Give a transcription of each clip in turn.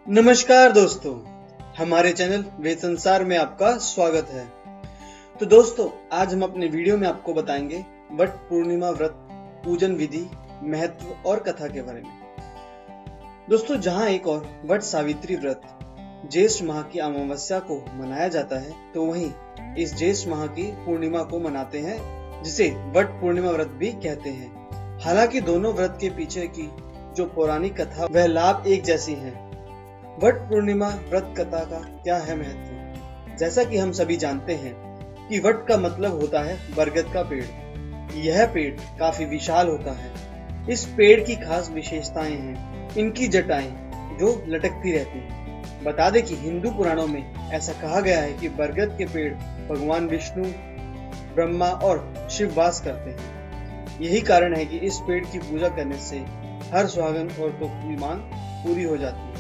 नमस्कार दोस्तों, हमारे चैनल वेद संसार में आपका स्वागत है। तो दोस्तों, आज हम अपने वीडियो में आपको बताएंगे वट पूर्णिमा व्रत पूजन विधि, महत्व और कथा के बारे में। दोस्तों, जहां एक और वट सावित्री व्रत ज्येष्ठ माह की अमावस्या को मनाया जाता है, तो वहीं इस ज्येष्ठ माह की पूर्णिमा को मनाते हैं, जिसे वट पूर्णिमा व्रत भी कहते हैं। हालांकि दोनों व्रत के पीछे की जो पौराणिक कथा वह लाभ एक जैसी है। वट पूर्णिमा व्रत कथा का क्या है महत्व? जैसा कि हम सभी जानते हैं कि वट का मतलब होता है बरगद का पेड़। यह पेड़ काफी विशाल होता है। इस पेड़ की खास विशेषताएं हैं इनकी जटाएं जो लटकती रहती हैं। बता दें कि हिंदू पुराणों में ऐसा कहा गया है कि बरगद के पेड़ भगवान विष्णु, ब्रह्मा और शिव वास करते हैं। यही कारण है कि इस पेड़ की पूजा करने से हर सुहागन औरतों की मांग पूरी हो जाती है।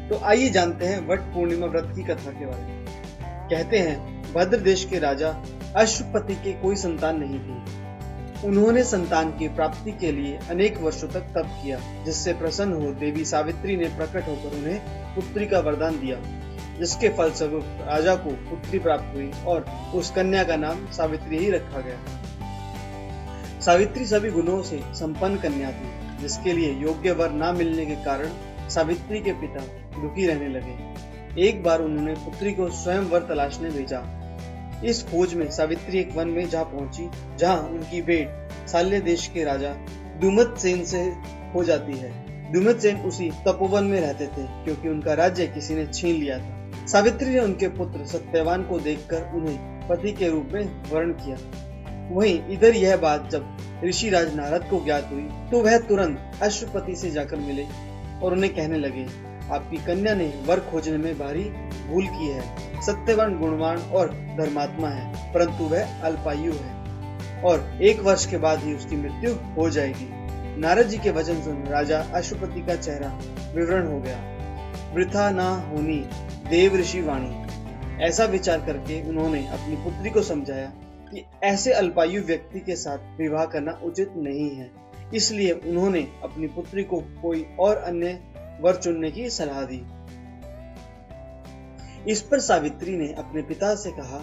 तो आइए जानते हैं वट पूर्णिमा व्रत की कथा के बारे में। कहते हैं, भद्र देश के राजा अश्वपति के कोई संतान नहीं थी। उन्होंने संतान की प्राप्ति के लिए अनेक वर्षों तक तप किया, जिससे प्रसन्न हो देवी सावित्री ने प्रकट होकर उन्हें पुत्री का वरदान दिया, जिसके फलस्वरूप राजा को पुत्री प्राप्त हुई और उस कन्या का नाम सावित्री ही रखा गया। सावित्री सभी गुणों से संपन्न कन्या थी, जिसके लिए योग्य वर न मिलने के कारण सावित्री के पिता दुखी रहने लगे। एक बार उन्होंने पुत्री को स्वयं वर तलाशने भेजा। इस खोज में सावित्री एक वन में जा पहुंची, जहां उनकी भेंट शाल्य देश के राजा दुमतसेन से हो जाती है। दुमतसेन उसी तपोवन में रहते थे, क्योंकि उनका राज्य किसी ने छीन लिया था। सावित्री ने उनके पुत्र सत्यवान को देखकर उन्हें पति के रूप में वर्ण किया। वहीं इधर यह बात जब ऋषि राज नारद को ज्ञात हुई, तो वह तुरंत अश्वपति से जाकर मिले और उन्हें कहने लगे, आपकी कन्या ने वर खोजने में भारी भूल की है। सत्यवान गुणवान और धर्मात्मा है, परंतु वह अल्पायु है और 1 वर्ष के बाद ही उसकी मृत्यु हो जाएगी। नारद जी के वचन सुन राजा अश्वपति का चेहरा विवरण हो गया। वृथा ना होनी देव ऋषि वाणी। ऐसा विचार करके उन्होंने अपनी पुत्री को समझाया कि ऐसे अल्पायु व्यक्ति के साथ विवाह करना उचित नहीं है। इसलिए उन्होंने अपनी पुत्री को कोई और अन्य वर चुनने की सलाह दी। इस पर सावित्री ने अपने पिता से कहा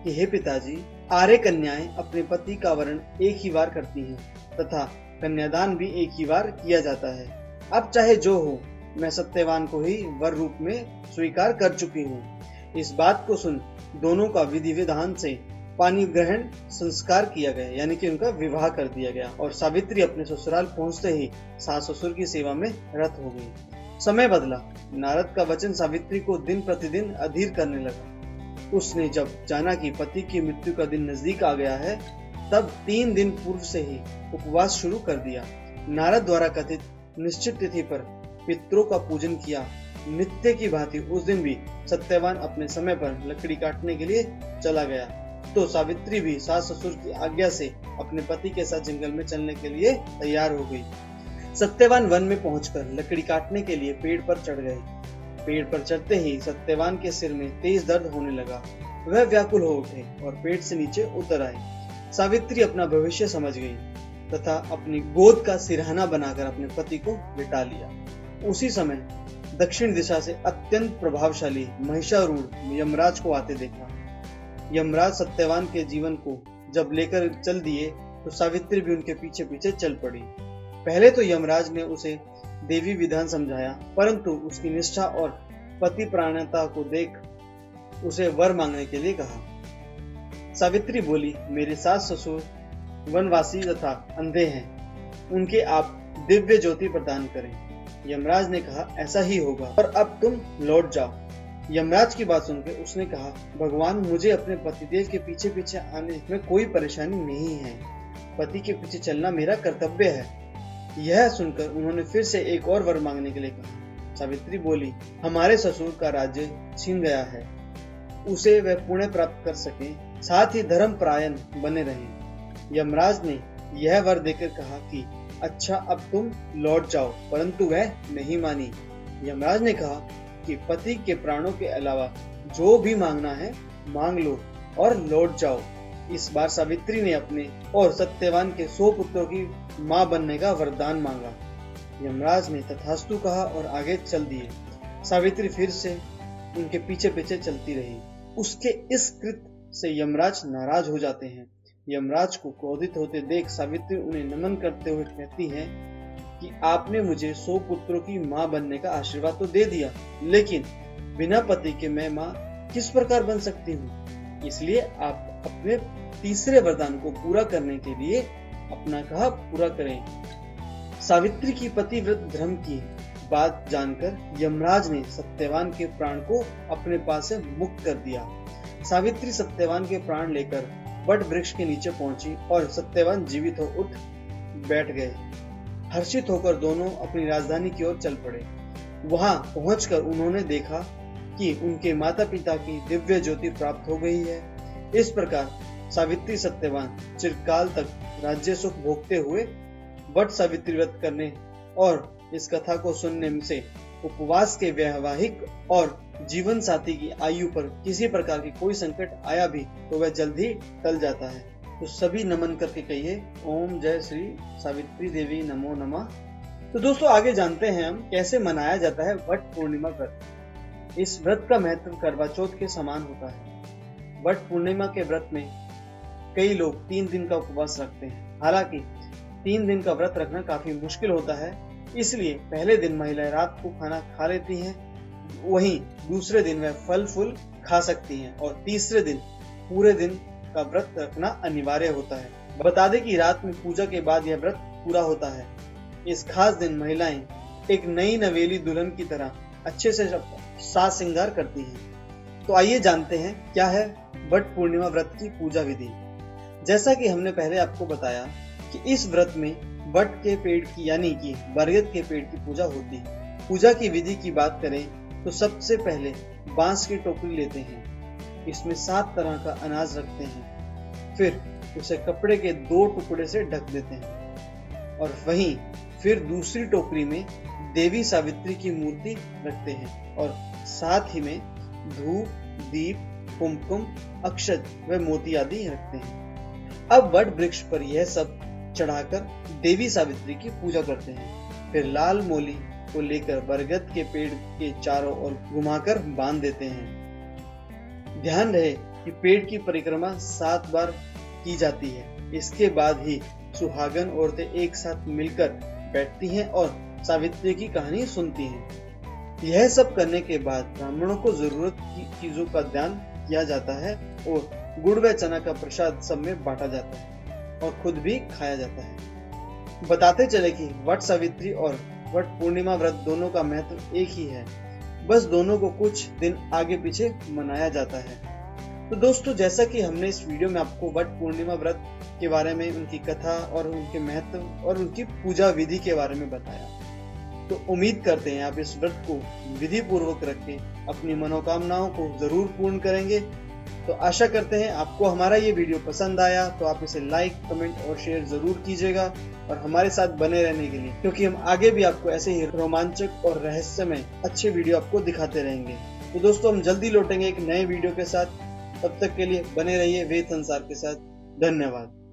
कि हे पिताजी, आर्य कन्याएं अपने पति का वरण एक ही बार करती हैं तथा कन्यादान भी एक ही बार किया जाता है। अब चाहे जो हो, मैं सत्यवान को ही वर रूप में स्वीकार कर चुकी हूँ। इस बात को सुन दोनों का विधि विधान से पानी ग्रहण संस्कार किया गया, यानी कि उनका विवाह कर दिया गया और सावित्री अपने ससुराल पहुंचते ही सास ससुर की सेवा में रत हो गई। समय बदला। नारद का वचन सावित्री को दिन प्रतिदिन अधीर करने लगा। उसने जब जाना कि पति की मृत्यु का दिन नजदीक आ गया है, तब 3 दिन पूर्व से ही उपवास शुरू कर दिया। नारद द्वारा कथित निश्चित तिथि पर पितरों का पूजन किया। नित्य की भांति उस दिन भी सत्यवान अपने समय पर लकड़ी काटने के लिए चला गया, तो सावित्री भी सास ससुर की आज्ञा से अपने पति के साथ जंगल में चलने के लिए तैयार हो गई। सत्यवान वन में पहुंचकर लकड़ी काटने के लिए पेड़ पर चढ़ गए। पेड़ पर चढ़ते ही सत्यवान के सिर में तेज दर्द होने लगा। वह व्याकुल हो उठे और पेड़ से नीचे उतर आए। सावित्री अपना भविष्य समझ गई तथा अपनी गोद का सिरहाना बनाकर अपने पति को लिटा लिया। उसी समय दक्षिण दिशा से अत्यंत प्रभावशाली महिषारूढ़ यमराज को आते देखा। यमराज सत्यवान के जीवन को जब लेकर चल दिए, तो सावित्री भी उनके पीछे पीछे चल पड़ी। पहले तो यमराज ने उसे देवी विधान समझाया, परंतु उसकी निष्ठा और पति प्राणता को देख उसे वर मांगने के लिए कहा। सावित्री बोली, मेरे सास ससुर वनवासी तथा अंधे हैं, उनके आप दिव्य ज्योति प्रदान करें। यमराज ने कहा, ऐसा ही होगा और अब तुम लौट जाओ। यमराज की बात सुनकर उसने कहा, भगवान, मुझे अपने पतिदेव के पीछे पीछे आने में कोई परेशानी नहीं है। पति के पीछे चलना मेरा कर्तव्य है। यह सुनकर उन्होंने फिर से एक और वर मांगने के लिए कहा। सावित्री बोली, हमारे ससुर का राज्य छीन गया है, उसे वह पुण्य प्राप्त कर सके, साथ ही धर्म परायण बने रहें। यमराज ने यह वर देकर कहा कि अच्छा, अब तुम लौट जाओ, परंतु वह नहीं मानी। यमराज ने कहा कि पति के प्राणों के अलावा जो भी मांगना है मांग लो और लौट जाओ। इस बार सावित्री ने अपने और सत्यवान के 100 पुत्रों की मां बनने का वरदान मांगा। यमराज ने तथास्तु कहा और आगे चल दिए। सावित्री फिर से उनके पीछे पीछे चलती रही। उसके इस कृत्य से यमराज नाराज हो जाते हैं। यमराज को क्रोधित होते देख सावित्री उन्हें नमन करते हुए कहती है कि आपने मुझे 100 पुत्रों की मां बनने का आशीर्वाद तो दे दिया, लेकिन बिना पति के मैं मां किस प्रकार बन सकती हूँ? इसलिए आप अपने तीसरे वरदान को पूरा करने के लिए अपना कहा पूरा करें। सावित्री की पतिव्रत धर्म की बात जानकर यमराज ने सत्यवान के प्राण को अपने पास से मुक्त कर दिया। सावित्री सत्यवान के प्राण लेकर वट वृक्ष के नीचे पहुंची और सत्यवान जीवित हो उठ बैठ गए। हर्षित होकर दोनों अपनी राजधानी की ओर चल पड़े। वहां पहुंचकर उन्होंने देखा कि उनके माता पिता की दिव्य ज्योति प्राप्त हो गई है। इस प्रकार सावित्री सत्यवान चिरकाल तक राज्य सुख भोगते हुए वट सावित्री व्रत करने और इस कथा को सुनने से उपवास के वैवाहिक और जीवन साथी की आयु पर किसी प्रकार की कोई संकट आया भी तो वह जल्द ही टल जाता है। तो सभी नमन करके कहिए ओम जय श्री सावित्री देवी नमो नमः। तो दोस्तों आगे जानते हैं हम कैसे मनाया जाता है वट पूर्णिमा व्रत। इस व्रत का महत्व करवा चौथ के समान होता है। वट पूर्णिमा के व्रत में कई लोग 3 दिन का उपवास रखते हैं। हालांकि 3 दिन का व्रत रखना काफी मुश्किल होता है, इसलिए पहले दिन महिलाएं रात को खाना खा लेती हैं, वहीं दूसरे दिन वह फल फूल खा सकती हैं और तीसरे दिन पूरे दिन का व्रत रखना अनिवार्य होता है। बता दें कि रात में पूजा के बाद यह व्रत पूरा होता है। इस खास दिन महिलाएं एक नई नवेली दुल्हन की तरह अच्छे से साज श्रृंगार करती हैं। तो आइए जानते हैं क्या है वट पूर्णिमा व्रत की पूजा विधि। जैसा कि हमने पहले आपको बताया कि इस व्रत में वट के पेड़ की यानी कि बरगद के पेड़ की पूजा होती है। पूजा की विधि की बात करें तो सबसे पहले बांस की टोकरी लेते हैं, इसमें 7 तरह का अनाज रखते हैं, फिर उसे कपड़े के 2 टुकड़े से ढक देते हैं और वहीं फिर दूसरी टोकरी में देवी सावित्री की मूर्ति रखते हैं और साथ ही में धूप, दीप, कुमकुम, अक्षत व मोती आदि रखते हैं। अब वट वृक्ष पर यह सब चढ़ाकर देवी सावित्री की पूजा करते हैं। फिर लाल मोली को लेकर बरगद के पेड़ के चारों ओर घुमाकर बांध देते हैं। ध्यान रहे कि पेड़ की परिक्रमा 7 बार की जाती है। इसके बाद ही सुहागन औरतें एक साथ मिलकर बैठती हैं और सावित्री की कहानी सुनती हैं। यह सब करने के बाद ब्राह्मणों को जरूरत की चीजों का दान किया जाता है और गुड़ व चना का प्रसाद सब में बांटा जाता है और खुद भी खाया जाता है। बताते चले कि वट सावित्री और वट पूर्णिमा व्रत दोनों का महत्व एक ही है, बस दोनों को कुछ दिन आगे पीछे मनाया जाता है। तो दोस्तों जैसा कि हमने इस वीडियो में आपको वट पूर्णिमा व्रत के बारे में, उनकी कथा और उनके महत्व और उनकी पूजा विधि के बारे में बताया, तो उम्मीद करते हैं आप इस व्रत को विधि पूर्वक रख के अपनी मनोकामनाओं को जरूर पूर्ण करेंगे। तो आशा करते हैं आपको हमारा ये वीडियो पसंद आया, तो आप इसे लाइक, कमेंट और शेयर जरूर कीजिएगा और हमारे साथ बने रहने के लिए, क्योंकि हम आगे भी आपको ऐसे ही रोमांचक और रहस्यमय अच्छे वीडियो आपको दिखाते रहेंगे। तो दोस्तों हम जल्दी लौटेंगे एक नए वीडियो के साथ। तब तक के लिए बने रहिए वेद संसार के साथ। धन्यवाद।